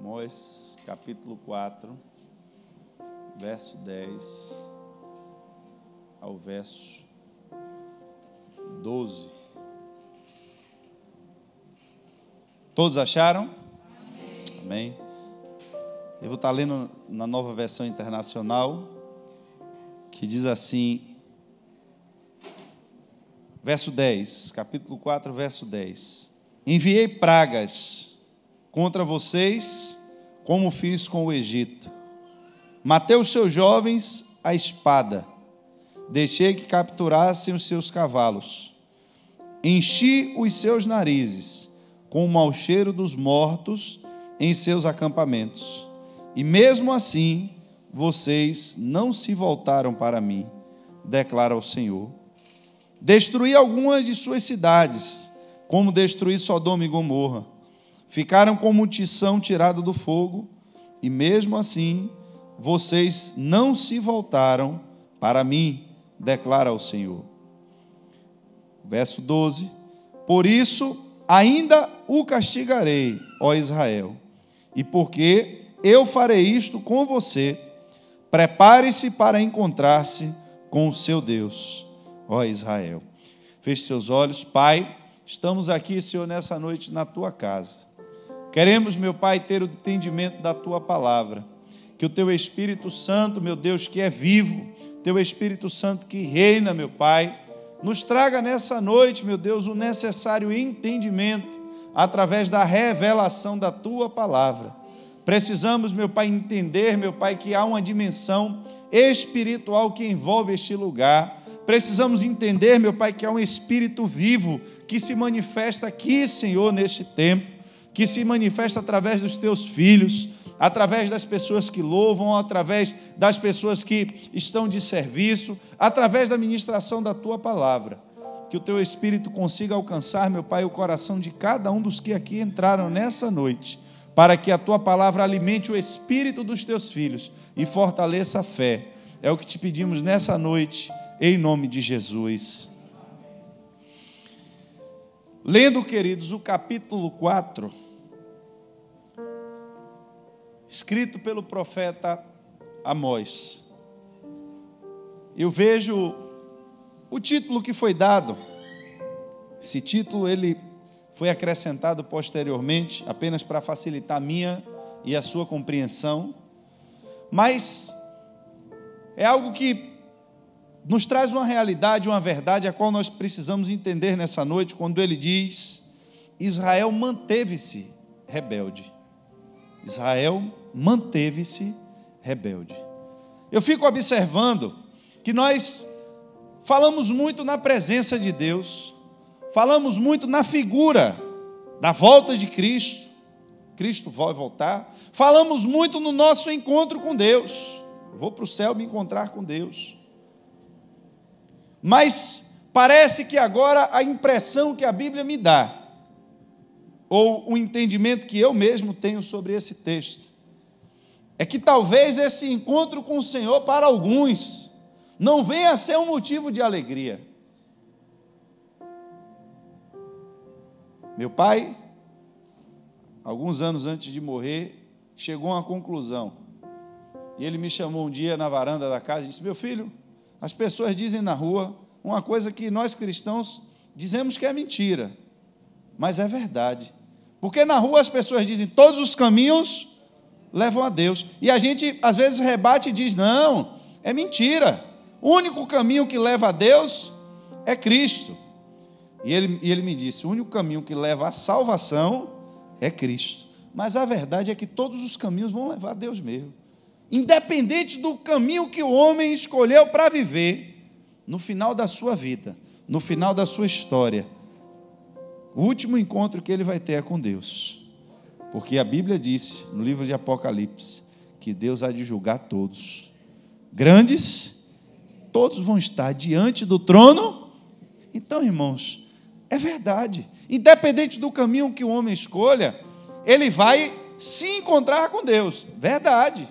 Amós, capítulo 4, verso 10 ao verso 12. Todos acharam? Amém. Eu vou estar lendo na Nova Versão Internacional, que diz assim, verso 10, capítulo 4, verso 10. Enviei pragas contra vocês, como fiz com o Egito. Matei os seus jovens à espada, deixei que capturassem os seus cavalos, enchi os seus narizes com o mau cheiro dos mortos em seus acampamentos, e mesmo assim vocês não se voltaram para mim, declara o Senhor. Destruí algumas de suas cidades, como destruí Sodoma e Gomorra. Ficaram como tição tirado do fogo, e mesmo assim vocês não se voltaram para mim, declara o Senhor. Verso 12. Por isso ainda o castigarei, ó Israel, e porque eu farei isto com você, prepare-se para encontrar-se com o seu Deus, ó Israel. Feche seus olhos. Pai, estamos aqui, Senhor, nessa noite na tua casa. Queremos, meu Pai, ter o entendimento da tua palavra, que o teu Espírito Santo, meu Deus, que é vivo, teu Espírito Santo que reina, meu Pai, nos traga nessa noite, meu Deus, o necessário entendimento através da revelação da tua palavra. Precisamos, meu Pai, entender, meu Pai, que há uma dimensão espiritual que envolve este lugar. Precisamos entender, meu Pai, que há um Espírito vivo que se manifesta aqui, Senhor, neste tempo, que se manifesta através dos teus filhos, através das pessoas que louvam, através das pessoas que estão de serviço, através da ministração da tua palavra. Que o teu Espírito consiga alcançar, meu Pai, o coração de cada um dos que aqui entraram nessa noite, para que a tua palavra alimente o espírito dos teus filhos e fortaleça a fé. É o que te pedimos nessa noite, em nome de Jesus. Lendo, queridos, o capítulo 4, escrito pelo profeta Amós, eu vejo o título que foi dado. Esse título ele foi acrescentado posteriormente, apenas para facilitar a minha e a sua compreensão, mas é algo que nos traz uma realidade, uma verdade, a qual nós precisamos entender nessa noite, quando ele diz: Israel manteve-se rebelde. Israel manteve-se rebelde. Eu fico observando que nós falamos muito na presença de Deus, falamos muito na figura da volta de Cristo, Cristo vai voltar, falamos muito no nosso encontro com Deus, eu vou para o céu me encontrar com Deus, mas parece que agora a impressão que a Bíblia me dá, ou o entendimento que eu mesmo tenho sobre esse texto, é que talvez esse encontro com o Senhor para alguns não venha a ser um motivo de alegria. Meu pai, alguns anos antes de morrer, chegou a uma conclusão, e ele me chamou um dia na varanda da casa e disse: meu filho, as pessoas dizem na rua uma coisa que nós cristãos dizemos que é mentira, mas é verdade. Porque na rua as pessoas dizem: todos os caminhos levam a Deus. E a gente às vezes rebate e diz: não, é mentira. O único caminho que leva a Deus é Cristo. E ele me disse: o único caminho que leva à salvação é Cristo. Mas a verdade é que todos os caminhos vão levar a Deus mesmo. Independente do caminho que o homem escolheu para viver, no final da sua vida, no final da sua história, o último encontro que ele vai ter é com Deus. Porque a Bíblia disse, no livro de Apocalipse, que Deus há de julgar todos. Grandes, todos vão estar diante do trono. Então, irmãos, é verdade. Independente do caminho que o homem escolha, ele vai se encontrar com Deus. Verdade.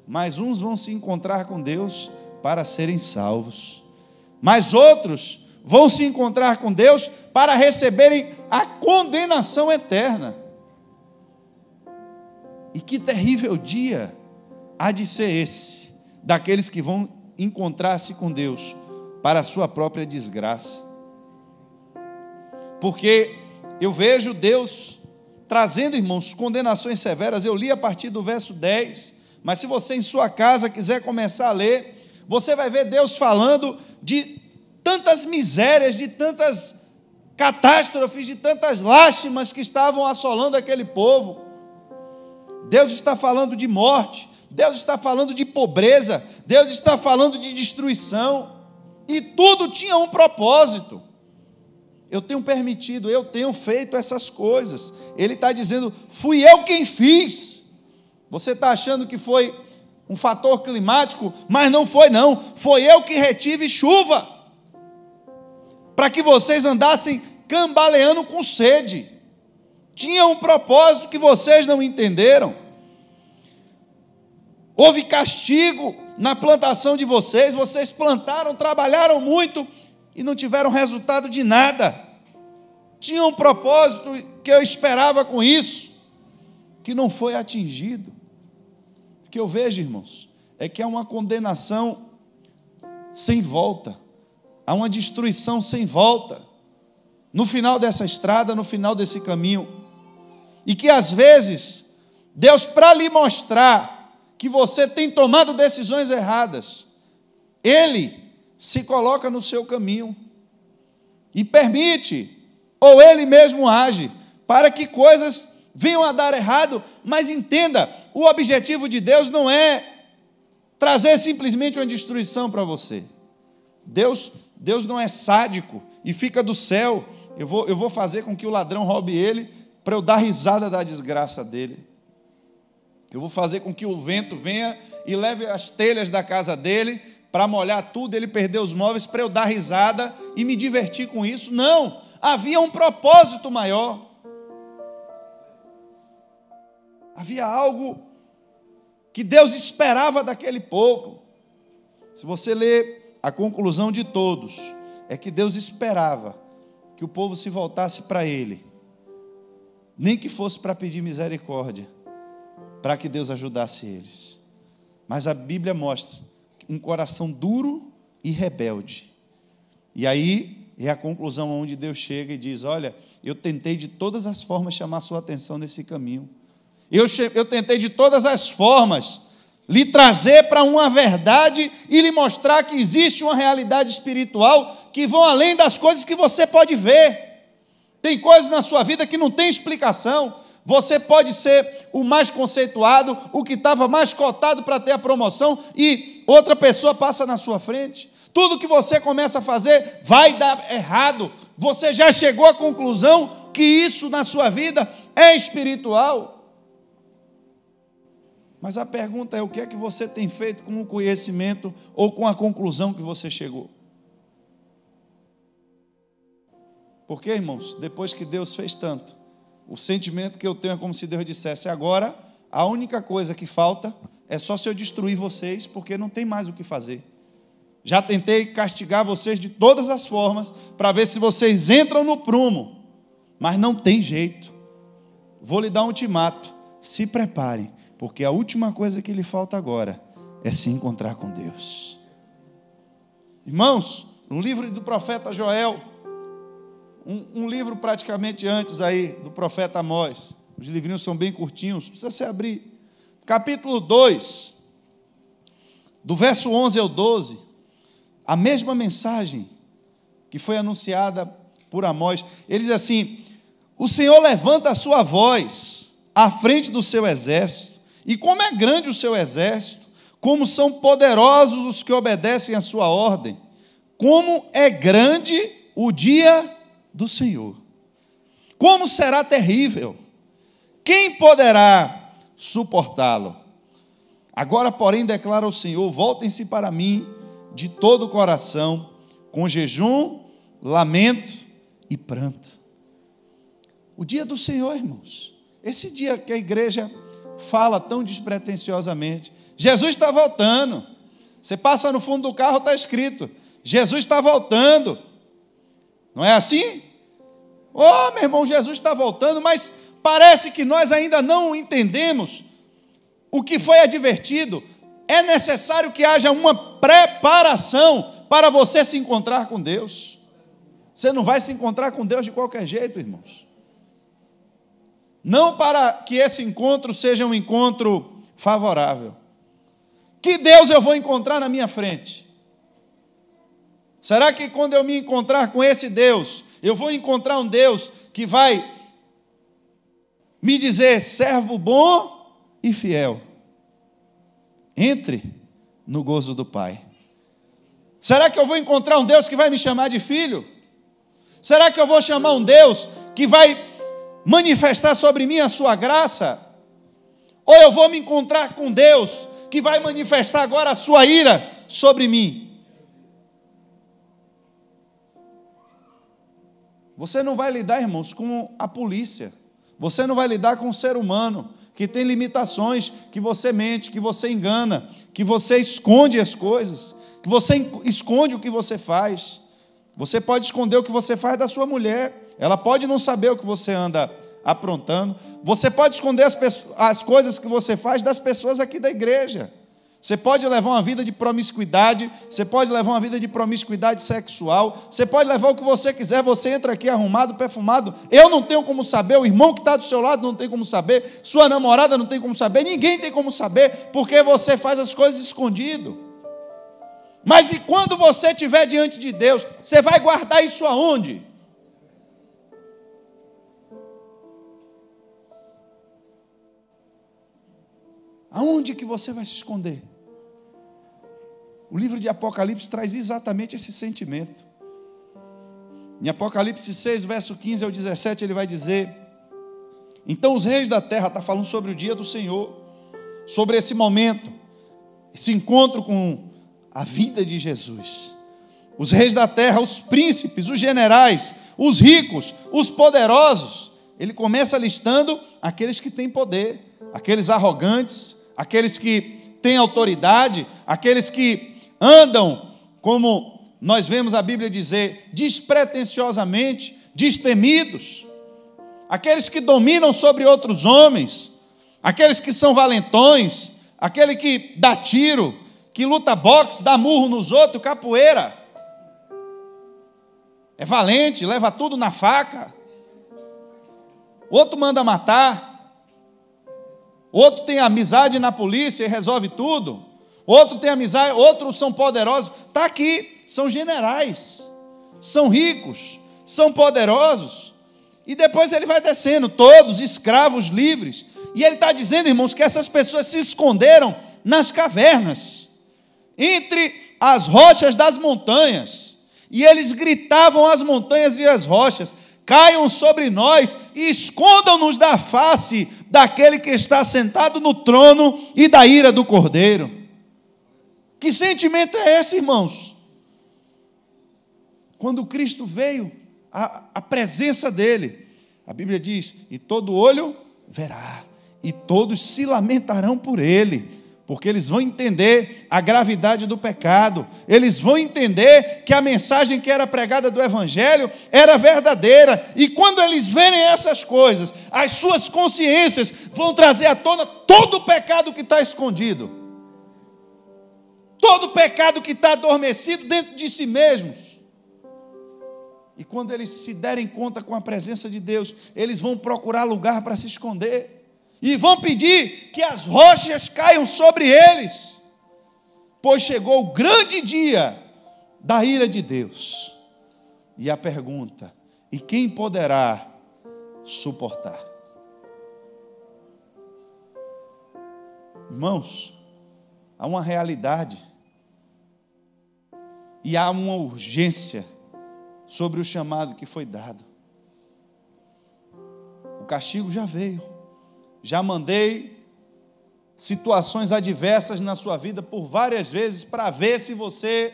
Mas uns vão se encontrar com Deus para serem salvos. Mas outros vão se encontrar com Deus para receberem a condenação eterna. E que terrível dia há de ser esse, daqueles que vão encontrar-se com Deus para a sua própria desgraça. Porque eu vejo Deus trazendo, irmãos, condenações severas. Eu li a partir do verso 10, mas se você em sua casa quiser começar a ler, você vai ver Deus falando de tantas misérias, de tantas catástrofes, de tantas lástimas que estavam assolando aquele povo. Deus está falando de morte, Deus está falando de pobreza, Deus está falando de destruição, e tudo tinha um propósito. Eu tenho permitido, eu tenho feito essas coisas. Ele está dizendo, fui eu quem fiz. Você está achando que foi um fator climático, mas não foi não, foi eu que retive chuva, para que vocês andassem cambaleando com sede. Tinha um propósito que vocês não entenderam. Houve castigo na plantação de vocês, vocês plantaram, trabalharam muito e não tiveram resultado de nada. Tinha um propósito que eu esperava com isso, que não foi atingido. O que eu vejo, irmãos, é que há uma condenação sem volta, há uma destruição sem volta, no final dessa estrada, no final desse caminho, e que às vezes, Deus, para lhe mostrar que você tem tomado decisões erradas, Ele se coloca no seu caminho, e permite, ou Ele mesmo age, para que coisas venham a dar errado. Mas entenda, o objetivo de Deus não é trazer simplesmente uma destruição para você. Deus não é sádico e fica do céu, eu vou fazer com que o ladrão roube ele, para eu dar risada da desgraça dele. Eu vou fazer com que o vento venha e leve as telhas da casa dele, para molhar tudo, ele perder os móveis, para eu dar risada e me divertir com isso. Não, havia um propósito maior. Havia algo que Deus esperava daquele povo. Se você ler a conclusão de todos, é que Deus esperava que o povo se voltasse para Ele, nem que fosse para pedir misericórdia, para que Deus ajudasse eles. Mas a Bíblia mostra um coração duro e rebelde. E aí é a conclusão onde Deus chega e diz, olha, eu tentei de todas as formas chamar sua atenção nesse caminho. Eu tentei de todas as formas lhe trazer para uma verdade e lhe mostrar que existe uma realidade espiritual que vão além das coisas que você pode ver. Tem coisas na sua vida que não tem explicação. Você pode ser o mais conceituado, o que estava mais cotado para ter a promoção, e outra pessoa passa na sua frente. Tudo que você começa a fazer vai dar errado. Você já chegou à conclusão que isso na sua vida é espiritual. Mas a pergunta é, o que é que você tem feito com o conhecimento ou com a conclusão que você chegou? Porque, irmãos, depois que Deus fez tanto, o sentimento que eu tenho é como se Deus dissesse, agora a única coisa que falta é só se eu destruir vocês, porque não tem mais o que fazer. Já tentei castigar vocês de todas as formas, para ver se vocês entram no prumo, mas não tem jeito. Vou lhe dar um ultimato, se preparem, porque a última coisa que lhe falta agora é se encontrar com Deus. Irmãos, no livro do profeta Joel, um livro praticamente antes aí do profeta Amós, os livrinhos são bem curtinhos, precisa se abrir, capítulo 2, do verso 11 ao 12, a mesma mensagem que foi anunciada por Amós. Ele diz assim, o Senhor levanta a sua voz à frente do seu exército, e como é grande o seu exército, como são poderosos os que obedecem à sua ordem, como é grande o dia do Senhor, como será terrível, quem poderá suportá-lo? Agora, porém, declara o Senhor, voltem-se para mim de todo o coração, com jejum, lamento e pranto. O dia do Senhor, irmãos, esse dia que a igreja fala tão despretensiosamente, Jesus está voltando. Você passa no fundo do carro, está escrito, Jesus está voltando. Não é assim? Oh, meu irmão, Jesus está voltando, mas parece que nós ainda não entendemos o que foi advertido, é necessário que haja uma preparação para você se encontrar com Deus. Você não vai se encontrar com Deus de qualquer jeito, irmãos. Não para que esse encontro seja um encontro favorável. Que Deus eu vou encontrar na minha frente? Será que quando eu me encontrar com esse Deus, eu vou encontrar um Deus que vai me dizer, servo bom e fiel, entre no gozo do Pai? Será que eu vou encontrar um Deus que vai me chamar de filho? Será que eu vou chamar um Deus que vai manifestar sobre mim a sua graça? Ou eu vou me encontrar com Deus que vai manifestar agora a sua ira sobre mim? Você não vai lidar, irmãos, com a polícia. Você não vai lidar com o ser humano, que tem limitações, que você mente, que você engana, que você esconde as coisas, que você esconde o que você faz. Você pode esconder o que você faz da sua mulher, ela pode não saber o que você anda aprontando. Você pode esconder as coisas que você faz das pessoas aqui da igreja. Você pode levar uma vida de promiscuidade, você pode levar uma vida de promiscuidade sexual, você pode levar o que você quiser, você entra aqui arrumado, perfumado, eu não tenho como saber, o irmão que está do seu lado não tem como saber, sua namorada não tem como saber, ninguém tem como saber, porque você faz as coisas escondido. Mas e quando você estiver diante de Deus, você vai guardar isso aonde? Aonde que você vai se esconder? O livro de Apocalipse traz exatamente esse sentimento. Em Apocalipse 6, verso 15 ao 17, ele vai dizer: então os reis da terra, está falando sobre o dia do Senhor, sobre esse momento, esse encontro com a vida de Jesus. Os reis da terra, os príncipes, os generais, os ricos, os poderosos. Ele começa listando aqueles que têm poder, aqueles arrogantes, aqueles que têm autoridade, aqueles que andam, como nós vemos a Bíblia dizer, despretensiosamente, destemidos, aqueles que dominam sobre outros homens, aqueles que são valentões, aquele que dá tiro, que luta boxe, dá murro nos outros, capoeira, é valente, leva tudo na faca, outro manda matar, outro tem amizade na polícia e resolve tudo, outro tem amizade, outros são poderosos, está aqui, são generais, são ricos, são poderosos, e depois ele vai descendo, todos escravos livres, e ele está dizendo, irmãos, que essas pessoas se esconderam nas cavernas, entre as rochas das montanhas, e eles gritavam às montanhas e às rochas: caiam sobre nós e escondam-nos da face daquele que está sentado no trono e da ira do Cordeiro. Que sentimento é esse, irmãos? Quando Cristo veio, a presença dele, a Bíblia diz, e todo olho verá, e todos se lamentarão por ele, porque eles vão entender a gravidade do pecado, eles vão entender que a mensagem que era pregada do Evangelho era verdadeira, e quando eles verem essas coisas, as suas consciências vão trazer à tona todo o pecado que está escondido, todo o pecado que está adormecido dentro de si mesmos, e quando eles se derem conta com a presença de Deus, eles vão procurar lugar para se esconder, e vão pedir que as rochas caiam sobre eles, pois chegou o grande dia da ira de Deus. E a pergunta: e quem poderá suportar? Irmãos, há uma realidade e há uma urgência sobre o chamado que foi dado. O castigo já veio. Já mandei situações adversas na sua vida por várias vezes para ver se você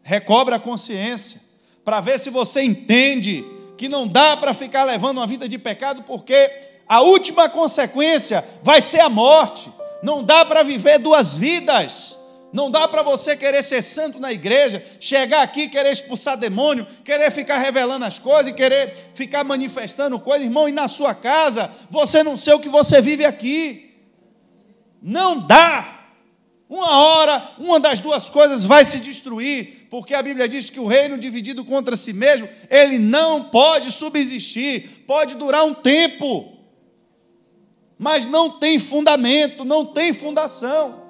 recobra a consciência, para ver se você entende que não dá para ficar levando uma vida de pecado, porque a última consequência vai ser a morte. Não dá para viver duas vidas. Não dá para você querer ser santo na igreja, chegar aqui, querer expulsar demônio, querer ficar revelando as coisas e querer ficar manifestando coisas, irmão, e na sua casa, você não sei o que você vive aqui. Não dá. Uma hora, uma das duas coisas vai se destruir, porque a Bíblia diz que o reino dividido contra si mesmo, ele não pode subsistir, pode durar um tempo, mas não tem fundamento, não tem fundação.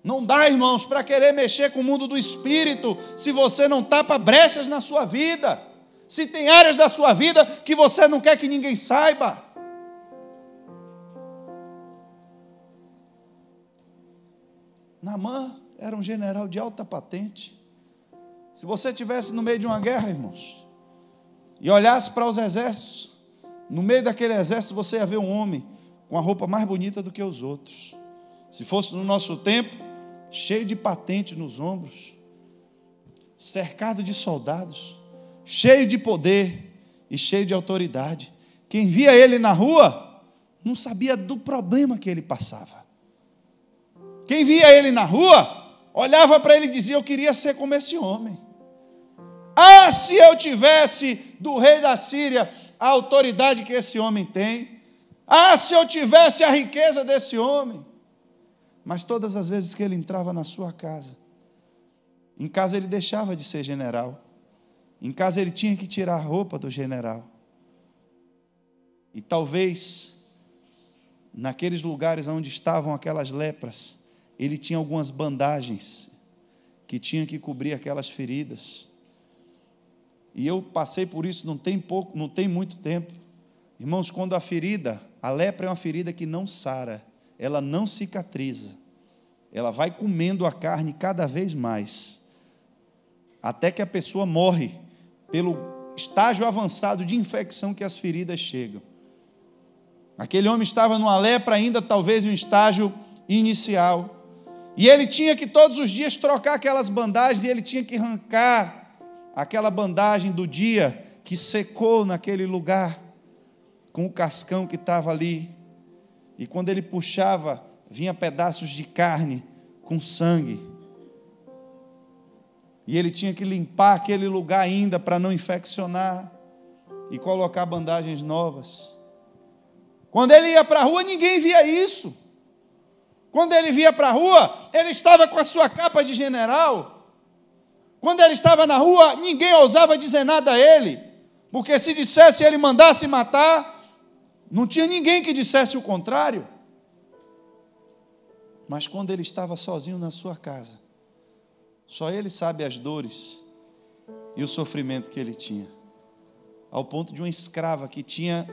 Não dá, irmãos, para querer mexer com o mundo do espírito, se você não tapa brechas na sua vida, se tem áreas da sua vida que você não quer que ninguém saiba. Naamã era um general de alta patente. Se você estivesse no meio de uma guerra, irmãos, e olhasse para os exércitos, no meio daquele exército você ia ver um homem com a roupa mais bonita do que os outros. Se fosse no nosso tempo, cheio de patente nos ombros, cercado de soldados, cheio de poder e cheio de autoridade. Quem via ele na rua não sabia do problema que ele passava. Quem via ele na rua, olhava para ele e dizia: eu queria ser como esse homem. Ah, se eu tivesse do rei da Síria a autoridade que esse homem tem. Ah, se eu tivesse a riqueza desse homem. Mas todas as vezes que ele entrava na sua casa, em casa ele deixava de ser general. Em casa ele tinha que tirar a roupa do general. E talvez, naqueles lugares onde estavam aquelas lepras, ele tinha algumas bandagens que tinha que cobrir aquelas feridas. E eu passei por isso não tem muito tempo. Irmãos, quando a lepra é uma ferida que não sara, ela não cicatriza, ela vai comendo a carne cada vez mais, até que a pessoa morre, pelo estágio avançado de infecção que as feridas chegam. Aquele homem estava numa lepra ainda, talvez em um estágio inicial, e ele tinha que todos os dias trocar aquelas bandagens, e ele tinha que arrancar aquela bandagem do dia que secou naquele lugar, com o cascão que estava ali, e quando ele puxava, vinha pedaços de carne com sangue, e ele tinha que limpar aquele lugar ainda para não infeccionar, e colocar bandagens novas. Quando ele ia para a rua, ninguém via isso. Quando ele via para a rua, ele estava com a sua capa de general. Quando ele estava na rua, ninguém ousava dizer nada a ele, porque se dissesse ele mandasse matar, não tinha ninguém que dissesse o contrário. Mas quando ele estava sozinho na sua casa, só ele sabe as dores e o sofrimento que ele tinha, ao ponto de uma escrava que tinha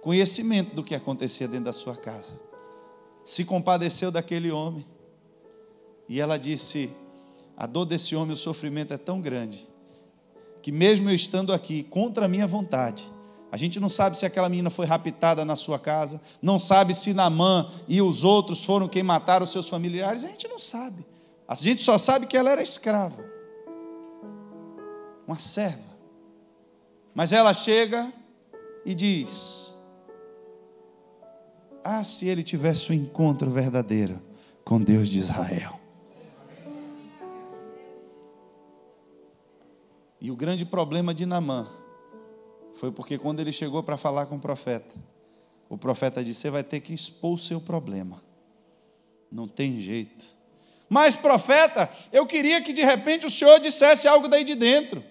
conhecimento do que acontecia dentro da sua casa, se compadeceu daquele homem, e ela disse: a dor desse homem, o sofrimento é tão grande, que mesmo eu estando aqui, contra a minha vontade, a gente não sabe se aquela menina foi raptada na sua casa, não sabe se Naamã e os outros foram quem mataram os seus familiares, a gente não sabe, a gente só sabe que ela era escrava, uma serva, mas ela chega e diz: ah, se ele tivesse um encontro verdadeiro com Deus de Israel. E o grande problema de Naamã foi porque quando ele chegou para falar com o profeta disse: você vai ter que expor o seu problema, não tem jeito. Mas profeta, eu queria que de repente o senhor dissesse algo daí de dentro.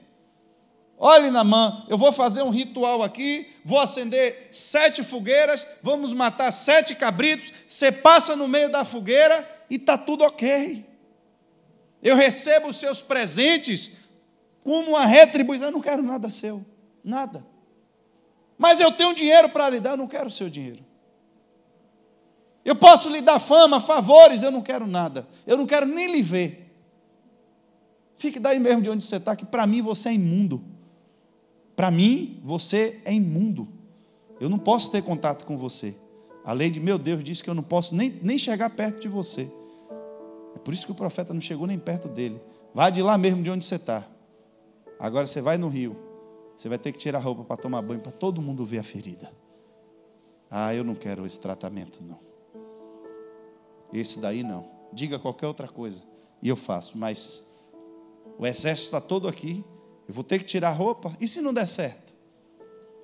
Olhe, Naamã, eu vou fazer um ritual aqui, vou acender 7 fogueiras, vamos matar 7 cabritos, você passa no meio da fogueira e está tudo ok. Eu recebo os seus presentes como uma retribuição, eu não quero nada seu, nada. Mas eu tenho dinheiro para lhe dar, eu não quero o seu dinheiro. Eu posso lhe dar fama, favores, eu não quero nada, eu não quero nem lhe ver. Fique daí mesmo de onde você está, que para mim você é imundo. Para mim, você é imundo. Eu não posso ter contato com você. A lei de meu Deus diz que eu não posso nem chegar perto de você. É por isso que o profeta não chegou nem perto dele. Vai de lá mesmo de onde você está. Agora você vai no rio. Você vai ter que tirar a roupa para tomar banho, para todo mundo ver a ferida. Ah, eu não quero esse tratamento, não. Esse daí não. Diga qualquer outra coisa e eu faço. Mas o exército está todo aqui. Eu vou ter que tirar a roupa? E se não der certo?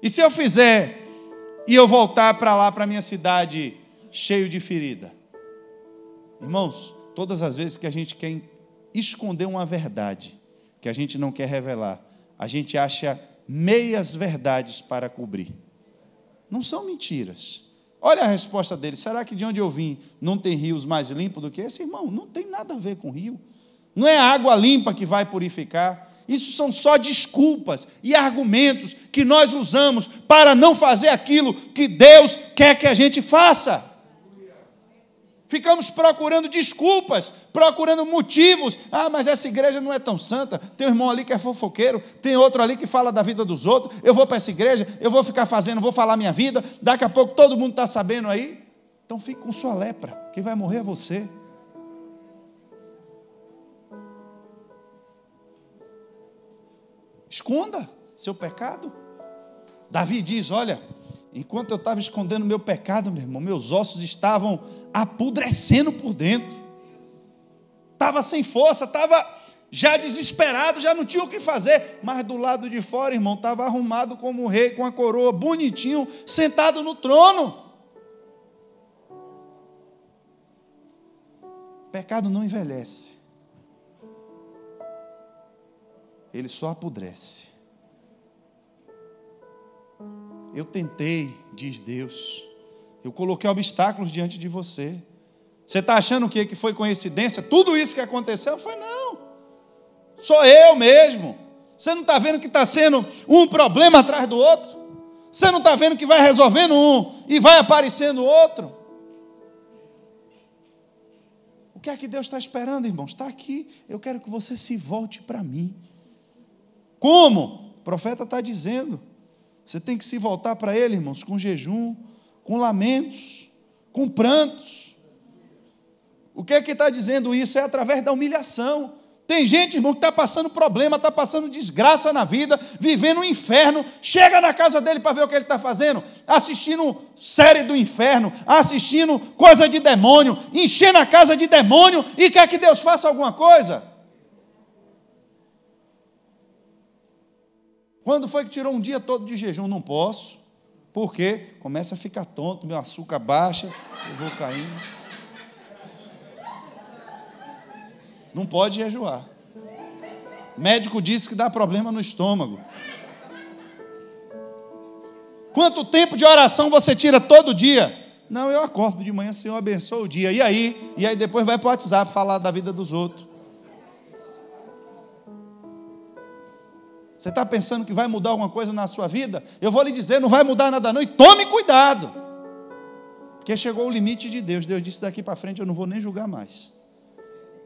E se eu fizer e eu voltar para lá, para a minha cidade, cheio de ferida? Irmãos, todas as vezes que a gente quer esconder uma verdade, que a gente não quer revelar, a gente acha meias verdades para cobrir. Não são mentiras. Olha a resposta dele: será que de onde eu vim não tem rios mais limpos do que esse? Irmão, não tem nada a ver com rio. Não é a água limpa que vai purificar. Isso são só desculpas e argumentos que nós usamos para não fazer aquilo que Deus quer que a gente faça. Ficamos procurando desculpas, procurando motivos. Ah, mas essa igreja não é tão santa. Tem um irmão ali que é fofoqueiro, tem outro ali que fala da vida dos outros. Eu vou para essa igreja, eu vou ficar fazendo, vou falar minha vida. Daqui a pouco todo mundo está sabendo aí. Então fique com sua lepra, quem vai morrer é você. Esconda seu pecado. Davi diz: olha, enquanto eu estava escondendo meu pecado, meu irmão, meus ossos estavam apodrecendo por dentro. Estava sem força, estava já desesperado, já não tinha o que fazer. Mas do lado de fora, irmão, estava arrumado como um rei, com a coroa, bonitinho, sentado no trono. Pecado não envelhece. Ele só apodrece. Eu tentei, diz Deus. Eu coloquei obstáculos diante de você. Você está achando o quê? Que foi coincidência? Tudo isso que aconteceu? Foi não. Sou eu mesmo. Você não está vendo que está sendo um problema atrás do outro? Você não está vendo que vai resolvendo um e vai aparecendo outro? O que é que Deus está esperando, irmãos? Está aqui. Eu quero que você se volte para mim. Como? O profeta está dizendo. Você tem que se voltar para Ele, irmãos, com jejum, com lamentos, com prantos. O que é que está dizendo isso? É através da humilhação. Tem gente, irmão, que está passando problema, está passando desgraça na vida, vivendo um inferno, chega na casa dele para ver o que ele está fazendo, assistindo série do inferno, assistindo coisa de demônio, enchendo a casa de demônio, e quer que Deus faça alguma coisa. Quando foi que tirou um dia todo de jejum? Não posso. Por quê? Começa a ficar tonto, meu açúcar baixa, eu vou caindo. Não pode jejuar. Médico disse que dá problema no estômago. Quanto tempo de oração você tira todo dia? Não, eu acordo de manhã, Senhor, abençoa o dia. E aí? E aí depois vai para o WhatsApp falar da vida dos outros. Você está pensando que vai mudar alguma coisa na sua vida? Eu vou lhe dizer, não vai mudar nada não. E tome cuidado. Porque chegou o limite de Deus. Deus disse: daqui para frente eu não vou nem julgar mais.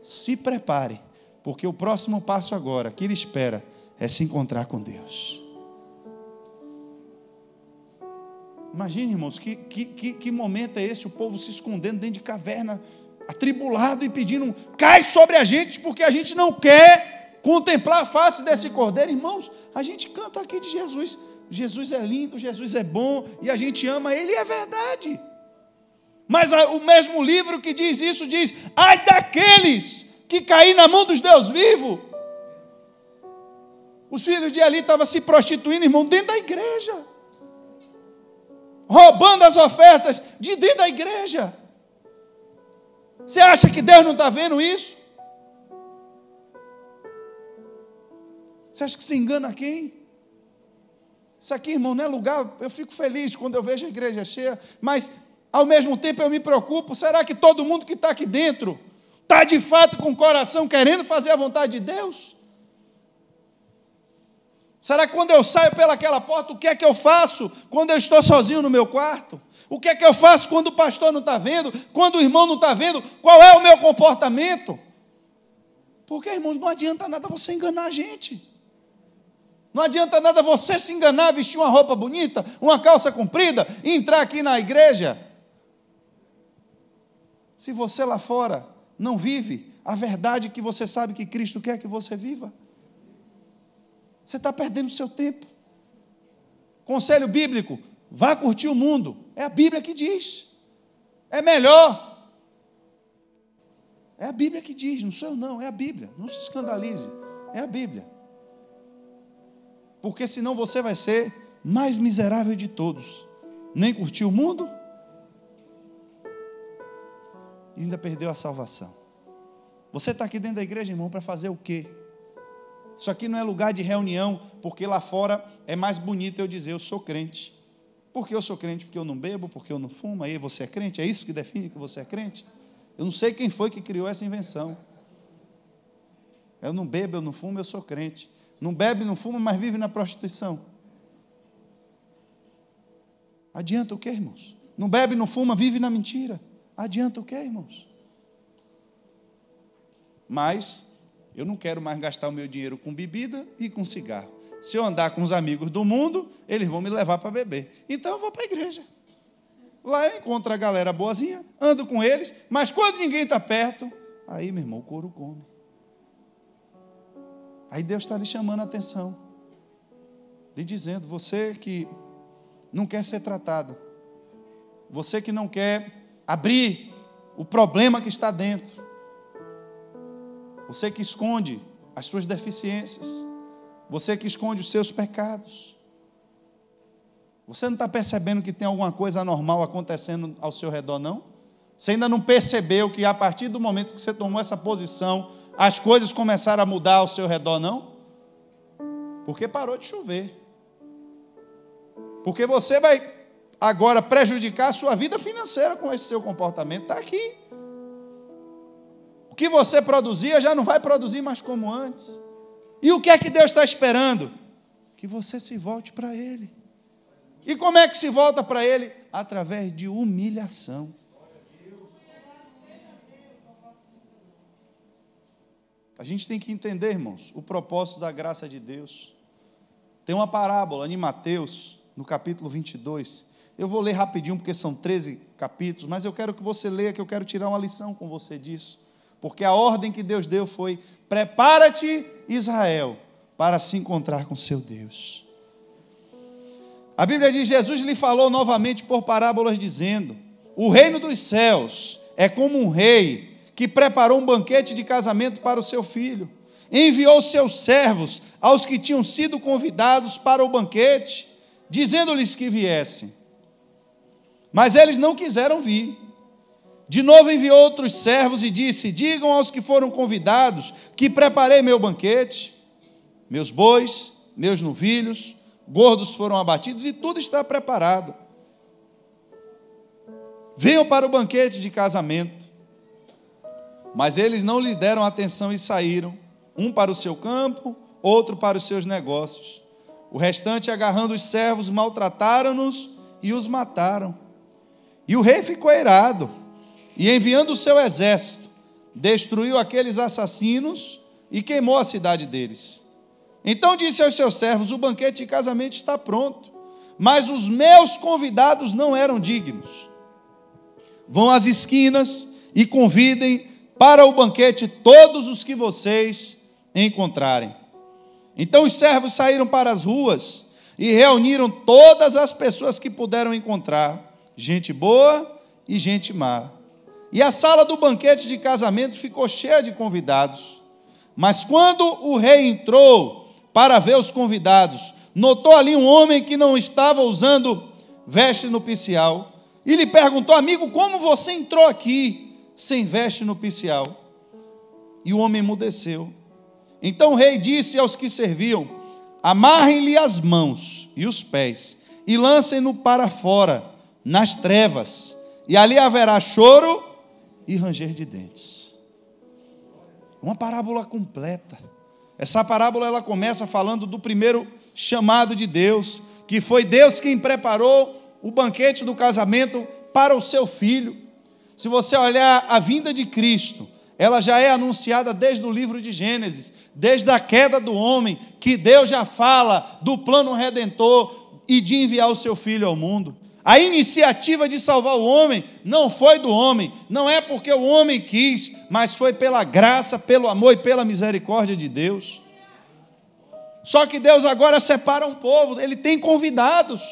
Se prepare, porque o próximo passo agora que Ele espera é se encontrar com Deus. Imagine, irmãos, que momento é esse? O povo se escondendo dentro de caverna, atribulado e pedindo: cai sobre a gente, porque a gente não quer contemplar a face desse Cordeiro. Irmãos, a gente canta aqui de Jesus. Jesus é lindo, Jesus é bom, e a gente ama Ele, é verdade. Mas o mesmo livro que diz isso diz: ai daqueles que caírem na mão dos Deus vivos. Os filhos de Eli estavam se prostituindo, irmão, dentro da igreja, roubando as ofertas de dentro da igreja. Você acha que Deus não está vendo isso? Você acha que se engana quem? Isso aqui, irmão, não é lugar. Eu fico feliz quando eu vejo a igreja cheia, mas ao mesmo tempo eu me preocupo: será que todo mundo que está aqui dentro está de fato com o coração querendo fazer a vontade de Deus? Será que quando eu saio pelaquela porta, o que é que eu faço quando eu estou sozinho no meu quarto? O que é que eu faço quando o pastor não está vendo? Quando o irmão não está vendo? Qual é o meu comportamento? Porque, irmãos, não adianta nada você enganar a gente. Não adianta nada você se enganar, vestir uma roupa bonita, uma calça comprida e entrar aqui na igreja. Se você lá fora não vive a verdade que você sabe que Cristo quer que você viva, você está perdendo o seu tempo. Conselho bíblico: vá curtir o mundo. É a Bíblia que diz. É melhor. É a Bíblia que diz, não sou eu não, é a Bíblia. Não se escandalize, é a Bíblia. Porque senão você vai ser mais miserável de todos. nem curtiu o mundo e ainda perdeu a salvação. Você está aqui dentro da igreja, irmão, para fazer o quê? Isso aqui não é lugar de reunião, porque lá fora é mais bonito eu dizer, eu sou crente. Por que eu sou crente? Porque eu não bebo, porque eu não fumo, aí você é crente? É isso que define que você é crente? Eu não sei quem foi que criou essa invenção. Eu não bebo, eu não fumo, eu sou crente. Não bebe, não fuma, mas vive na prostituição. Adianta o quê, irmãos? Não bebe, não fuma, vive na mentira. Adianta o quê, irmãos? Mas eu não quero mais gastar o meu dinheiro com bebida e com cigarro. Se eu andar com os amigos do mundo, eles vão me levar para beber. Então eu vou para a igreja. Lá eu encontro a galera boazinha, ando com eles, mas quando ninguém está perto, aí, meu irmão, o couro come. Aí Deus está lhe chamando a atenção, lhe dizendo, você que não quer ser tratado, você que não quer abrir o problema que está dentro, você que esconde as suas deficiências, você que esconde os seus pecados, você não está percebendo que tem alguma coisa anormal acontecendo ao seu redor, não? Você ainda não percebeu que a partir do momento que você tomou essa posição, as coisas começaram a mudar ao seu redor, não? Porque parou de chover. Porque você vai agora prejudicar a sua vida financeira com esse seu comportamento. Está aqui. O que você produzia já não vai produzir mais como antes. E o que é que Deus está esperando? Que você se volte para Ele. E como é que se volta para Ele? Através de humilhação. A gente tem que entender, irmãos, o propósito da graça de Deus. Tem uma parábola em Mateus, no capítulo 22. Eu vou ler rapidinho, porque são 13 capítulos, mas eu quero que você leia, que eu quero tirar uma lição com você disso. Porque a ordem que Deus deu foi, prepara-te, Israel, para se encontrar com seu Deus. A Bíblia diz, Jesus lhe falou novamente por parábolas, dizendo, o reino dos céus é como um rei que preparou um banquete de casamento para o seu filho. Enviou seus servos aos que tinham sido convidados para o banquete, dizendo-lhes que viessem. Mas eles não quiseram vir. De novo enviou outros servos e disse, digam aos que foram convidados que preparei meu banquete, meus bois, meus novilhos, gordos foram abatidos e tudo está preparado. Venham para o banquete de casamento. Mas eles não lhe deram atenção e saíram, um para o seu campo, outro para os seus negócios. O restante, agarrando os servos, maltrataram-nos e os mataram. E o rei ficou irado, e enviando o seu exército, destruiu aqueles assassinos e queimou a cidade deles. Então disse aos seus servos, o banquete de casamento está pronto, mas os meus convidados não eram dignos. Vão às esquinas e convidem para o banquete todos os que vocês encontrarem. Então os servos saíram para as ruas e reuniram todas as pessoas que puderam encontrar, gente boa e gente má. E a sala do banquete de casamento ficou cheia de convidados. Mas quando o rei entrou para ver os convidados, notou ali um homem que não estava usando veste nupcial e lhe perguntou, amigo, como você entrou aqui sem veste nupcial? E o homem emudeceu. Então o rei disse aos que serviam, amarrem-lhe as mãos e os pés e lancem-no para fora, nas trevas, e ali haverá choro e ranger de dentes. Uma parábola completa. Essa parábola ela começa falando do primeiro chamado de Deus, que foi Deus quem preparou o banquete do casamento para o seu filho. Se você olhar a vinda de Cristo, ela já é anunciada desde o livro de Gênesis, desde a queda do homem, que Deus já fala do plano redentor e de enviar o seu Filho ao mundo. A iniciativa de salvar o homem não foi do homem, não é porque o homem quis, mas foi pela graça, pelo amor e pela misericórdia de Deus. Só que Deus agora separa um povo, Ele tem convidados.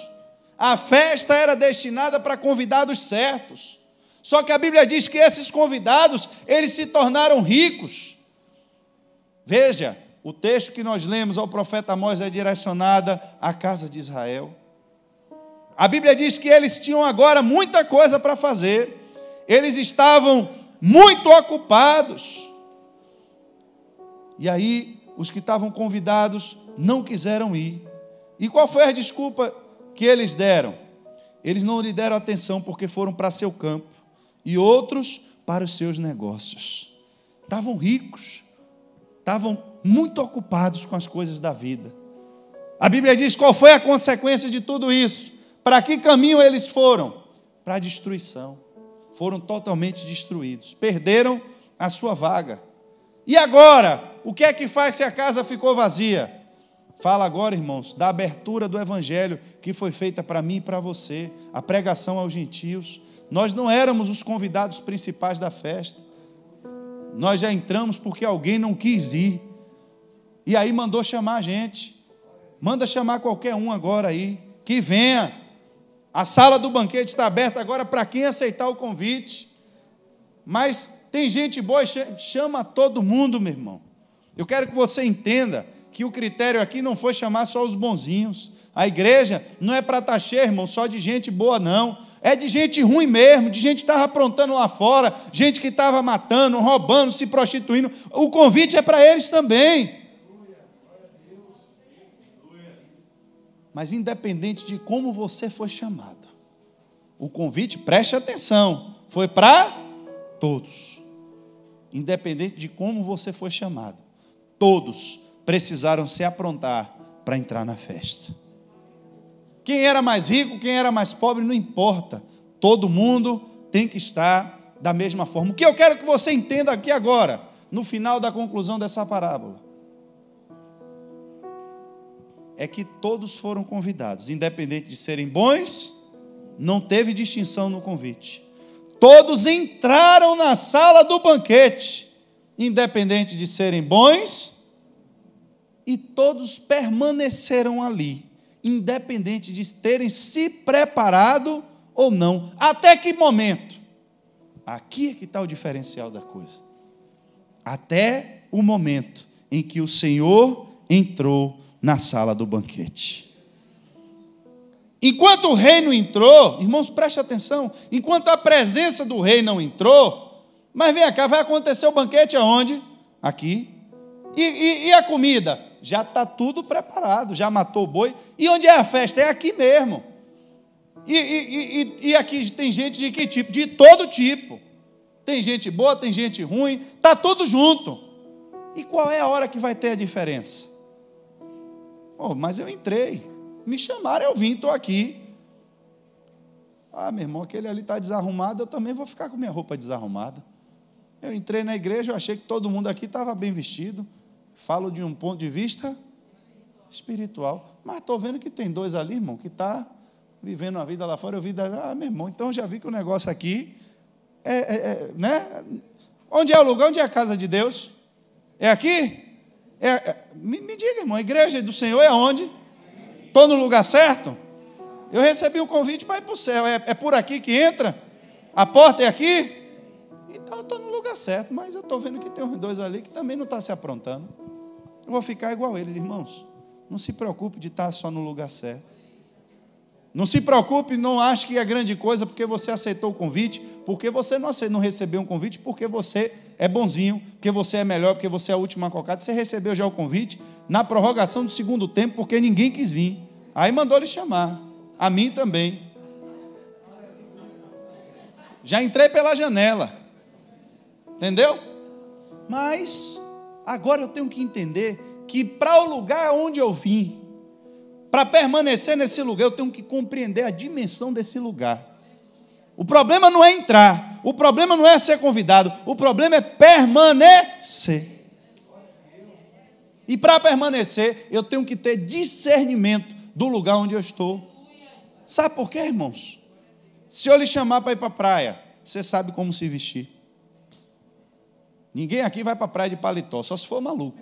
A festa era destinada para convidados certos. Só que a Bíblia diz que esses convidados, eles se tornaram ricos. Veja, o texto que nós lemos ao profeta Amós é direcionado à casa de Israel. A Bíblia diz que eles tinham agora muita coisa para fazer. Eles estavam muito ocupados. E aí, os que estavam convidados não quiseram ir. E qual foi a desculpa que eles deram? Eles não lhe deram atenção porque foram para seu campo. E outros para os seus negócios. Estavam ricos. Estavam muito ocupados com as coisas da vida. A Bíblia diz qual foi a consequência de tudo isso. Para que caminho eles foram? Para a destruição. Foram totalmente destruídos. Perderam a sua vaga. E agora? O que é que faz se a casa ficou vazia? Fala agora, irmãos, da abertura do Evangelho que foi feita para mim e para você. A pregação aos gentios. Nós não éramos os convidados principais da festa. Nós já entramos porque alguém não quis ir. E aí mandou chamar a gente. Manda chamar qualquer um agora aí. Que venha. A sala do banquete está aberta agora para quem aceitar o convite. Mas tem gente boa, chama todo mundo, meu irmão. Eu quero que você entenda que o critério aqui não foi chamar só os bonzinhos. A igreja não é para estar cheia, irmão, só de gente boa, não. É de gente ruim mesmo, de gente que estava aprontando lá fora, gente que estava matando, roubando, se prostituindo. O convite é para eles também. Mas independente de como você foi chamado, o convite, preste atenção, foi para todos. Independente de como você foi chamado, todos precisaram se aprontar para entrar na festa. Quem era mais rico, quem era mais pobre, não importa. Todo mundo tem que estar da mesma forma. O que eu quero que você entenda aqui agora, no final da conclusão dessa parábola, é que todos foram convidados, independente de serem bons, não teve distinção no convite. Todos entraram na sala do banquete, independente de serem bons, e todos permaneceram ali, independente de terem se preparado ou não. Até que momento? Aqui é que está o diferencial da coisa. Até o momento em que o Senhor entrou na sala do banquete. Enquanto o rei não entrou, irmãos, preste atenção, enquanto a presença do rei não entrou, mas vem cá, vai acontecer o banquete aonde? Aqui. E a comida? Já está tudo preparado, já matou o boi. E onde é a festa? É aqui mesmo. E aqui tem gente de que tipo? De todo tipo. Tem gente boa, tem gente ruim, está tudo junto. E qual é a hora que vai ter a diferença? Oh, mas eu entrei, me chamaram, eu vim, estou aqui. Ah, meu irmão, aquele ali está desarrumado, eu também vou ficar com minha roupa desarrumada. Eu entrei na igreja, eu achei que todo mundo aqui estava bem vestido. Falo de um ponto de vista espiritual. Mas estou vendo que tem dois ali, irmão, que está vivendo a vida lá fora. Eu vi, meu irmão, então eu já vi que o negócio aqui né? Onde é o lugar? Onde é a casa de Deus? É aqui? Me diga, irmão, a igreja do Senhor é onde? Estou no lugar certo? Eu recebi um convite para ir para o céu. É por aqui que entra? A porta é aqui? Então eu estou no lugar certo, mas eu estou vendo que tem uns dois ali que também não estão se aprontando. Eu vou ficar igual eles, irmãos. Não se preocupe de estar só no lugar certo. Não se preocupe, não ache que é grande coisa porque você aceitou o convite, porque você não recebeu um convite, porque você é bonzinho, porque você é melhor, porque você é a última cocada. Você recebeu já o convite na prorrogação do segundo tempo, porque ninguém quis vir. Aí mandou lhe chamar. A mim também. Já entrei pela janela. Entendeu? Mas agora eu tenho que entender que para o lugar onde eu vim, para permanecer nesse lugar, eu tenho que compreender a dimensão desse lugar. O problema não é entrar, o problema não é ser convidado, o problema é permanecer. E para permanecer, eu tenho que ter discernimento do lugar onde eu estou. Sabe por quê, irmãos? Se eu lhe chamar para ir para a praia, você sabe como se vestir. Ninguém aqui vai para a praia de paletó, só se for maluco.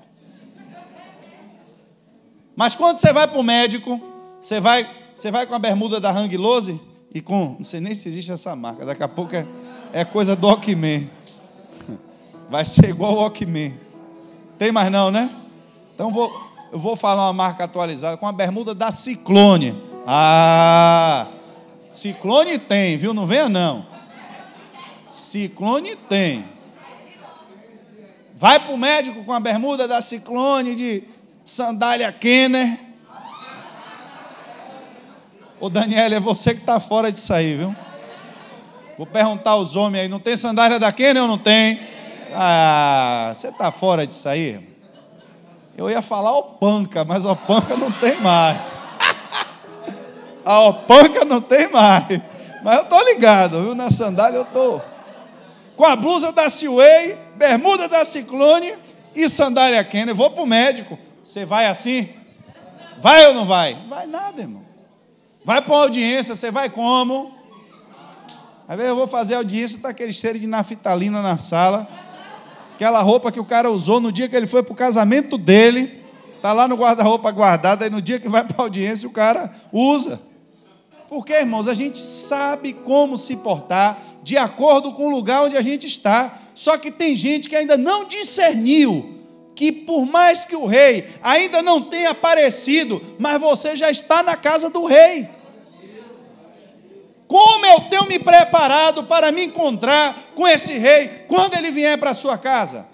Mas quando você vai para o médico, você vai com a bermuda da Hang Lose e com, não sei nem se existe essa marca, daqui a pouco é coisa do Walkman. Vai ser igual o Walkman. Tem mais não, né? Então eu vou falar uma marca atualizada, com a bermuda da Ciclone. Ah, Ciclone tem, viu? Não venha não. Ciclone tem. Vai para o médico com a bermuda da Ciclone, de sandália Kenner. Ô Daniel, é você que está fora disso aí, viu? Vou perguntar aos homens aí, não tem sandália da Kenner ou não tem? Ah, você está fora disso aí? Eu ia falar Opanca, mas Opanca não tem mais. A Opanca não tem mais. Mas eu estou ligado, viu? Na sandália eu estou com a blusa da Seaway, bermuda da Ciclone e sandália Kenner. Vou para o médico. Você vai assim? Vai ou não vai? Não vai nada, irmão. Vai para uma audiência, você vai como? Às vezes eu vou fazer audiência, está aquele cheiro de naftalina na sala. Aquela roupa que o cara usou no dia que ele foi para o casamento dele. Está lá no guarda-roupa guardada, aí no dia que vai para a audiência o cara usa. Porque, irmãos, a gente sabe como se portar de acordo com o lugar onde a gente está. Só que tem gente que ainda não discerniu que por mais que o rei ainda não tenha aparecido, mas você já está na casa do rei. Como eu tenho me preparado para me encontrar com esse rei quando ele vier para a sua casa?